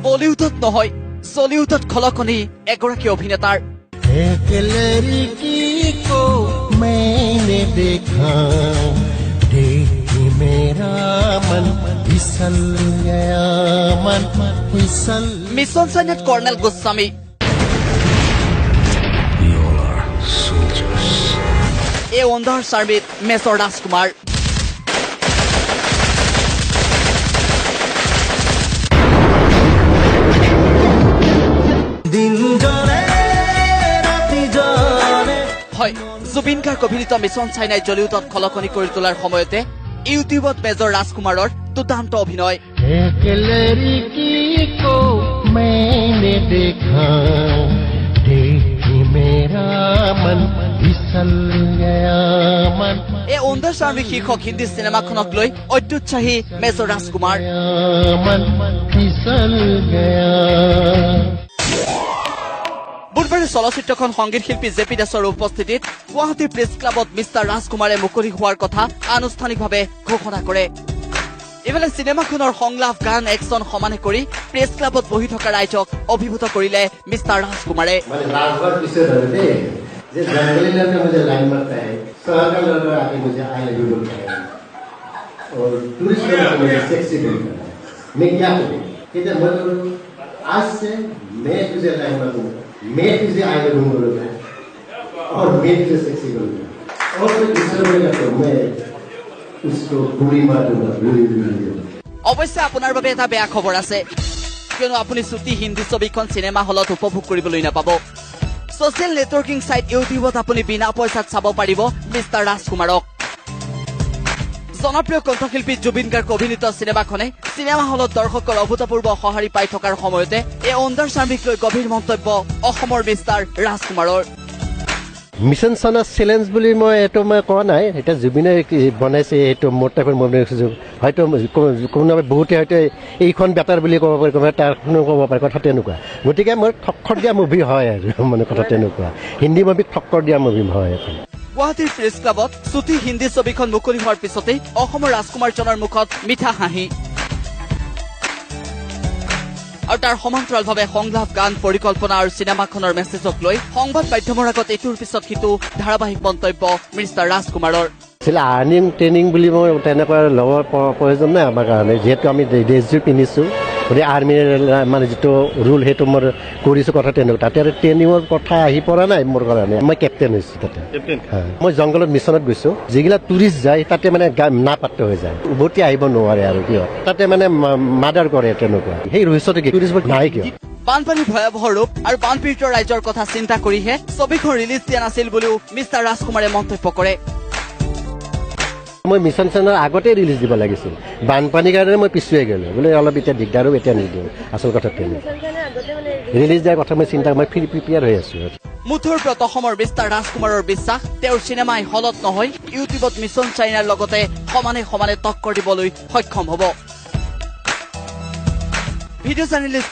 বলিউডত নহয় চলিউডত খলকনি এগৰাকী অভিনেতাৰ মিছন চাইনাত কৰ্ণেল গোস্বামী এই ৱাণ্ডাৰছ আৰ্মিত মেজৰ ৰাজকুমাৰ হয় জুবিন গাৰ্গ অভিনীত মিছন চাইনাই জলিউডত খলকনি কৰি তোলাৰ সময়তে ইউটিউবত মেজৰ ৰাজকুমাৰৰ দুৰ্দান্ত অভিনয় এই ৱাণ্ডাৰছ আৰ্মি শীৰ্ষক হিন্দী চিনেমাখনক লৈ অত্যুৎসাহী মেজৰ ৰাজকুমাৰ বুধবাৰে চলচ্চিত্ৰখন সংগীত শিল্পী জে পি দাসৰ উপস্থিতিত গুৱাহাটী প্ৰেছ ক্লাবত মিষ্টাৰ ৰাজকুমাৰে মুকলি হোৱাৰ কথা আনুষ্ঠানিকভাৱে ঘোষণা কৰে ইফালে চিনেমাখনৰ সংলাপ গান একশ্যন সমানে কৰি প্ৰেছ ক্লাবত বহি থকা ৰাইজক অভিভূত কৰিলে মিষ্টাৰ ৰাজকুমাৰে मैं तुझे आगे ढूंढूंगा और मैं तुझे सेक्सी करूंगा और फिर दूसरे तो मैं उसको पूरी मार दूंगा অৱশ্যে আপোনাৰ বাবে এটা বেয়া খবৰ আছে কিয়নো আপুনি ছুটি হিন্দী ছবিখন চিনেমা হলত উপভোগ কৰিবলৈ নাপাব ছচিয়েল নেটৱৰ্কিং সাইট ইউটিউবত আপুনি বিনা পইচাত চাব পাৰিব মিষ্টাৰ ৰাজকুমাৰক জনপ্ৰিয় কণ্ঠশিল্পী জুবিন গাৰ্গ অভিনীত চিনেমাখনে চিনেমা হলত দৰ্শকৰ অভূতপূৰ্ব সঁহাৰি পাই থকাৰ সময়তে এই ৱাণ্ডাৰছ আৰ্মিক লৈ গভীৰ মন্তব্য অসমৰ মিষ্টাৰ ৰাজকুমাৰৰ মিছন চাইনা চেলেঞ্জ বুলি মই এইটো মই কোৱা নাই এটা জুবিনে বনাইছে এইটো মোৰ টাইপৰ মই বনাইছোঁ হয়তো কোনোবাই বহুতে হয়তো এইখন বেটাৰ বুলি ক'ব পাৰি কোনোবাই তাৰখনো ক'ব পাৰে কথা তেনেকুৱা গতিকে মই ঠক্কৰ দিয়া মুভি হয় আৰু মানে কথা তেনেকুৱা হিন্দী মুভিত ঠক্কৰ দিয়া মুভি হয় এখন গুৱাহাটীৰ প্ৰেছ ক্লাবত ছুটি হিন্দী ছবিখন মুকলি হোৱাৰ পিছতেই অসমৰ ৰাজকুমাৰজনৰ মুখত মিঠা হাঁহি আৰু তাৰ সমান্তৰালভাৱে সংলাপ গান পৰিকল্পনা আৰু চিনেমাখনৰ মেছেজক লৈ সংবাদ মাধ্যমৰ আগত এইটোৰ পিছত সিটো ধাৰাবাহিক মন্তব্য মিষ্টাৰ ৰাজকুমাৰৰ আৰ্নিং ট্ৰেইনিং বুলি মই তেনেকুৱা ল'বৰ প্ৰয়োজন নাই আমাৰ কাৰণে যিহেতু আমি ড্ৰেছযোৰ পিন্ধিছোঁ গতিকে আৰ্মিৰ মানে যিটো ৰুল সেইটো মই কৰিছোঁ কথা তেনেকুৱা তাতে আৰু ট্ৰেইনিঙৰ কথা আহি পৰা নাই মোৰ কাৰণে মই কেপ্টেইন হৈছোঁ তাতে মই জংঘলত মিছনত গৈছোঁ যিগিলা টুৰিষ্ট যায় তাতে মানে নাপাত্ৰ হৈ যায় উভতি আহিব নোৱাৰে আৰু কিয় তাতে মানে মাৰ্ডাৰ কৰে তেনেকুৱা সেই ৰহস্যটো কি টুৰিষ্টবোৰ নাই কিয় বানপানীৰ ভয়াৱহ ৰূপ আৰু বানপীড়িত ৰাইজৰ কথা চিন্তা কৰিহে ছবিখন ৰিলিজ দিয়া নাছিল বুলিও মিষ্টাৰ ৰাজকুমাৰে মন্তব্য কৰে মই মিছন চাইনাৰ আগতে ৰিলিজ দিব লাগিছিল বানপানীৰ কাৰণে মই পিছুৱাই গ'লোঁ বোলে অলপ এতিয়া দিগদাৰো এতিয়া নিদিওঁ আচল কথা ৰিলিজ দিয়াৰ কথা মই চিন্তা মই প্ৰিপেয়াৰ হৈ আছোঁ মুঠৰ ওপৰত অসমৰ মিষ্টাৰ ৰাজকুমাৰৰ বিশ্বাস তেওঁৰ চিনেমাই হলত নহয় ইউটিউবত মিছন চাইনাৰ লগতে সমানে সমানে টক্কৰ দিবলৈ সক্ষম হ'ব ভিডিঅ' জাৰ্নেলিষ্ট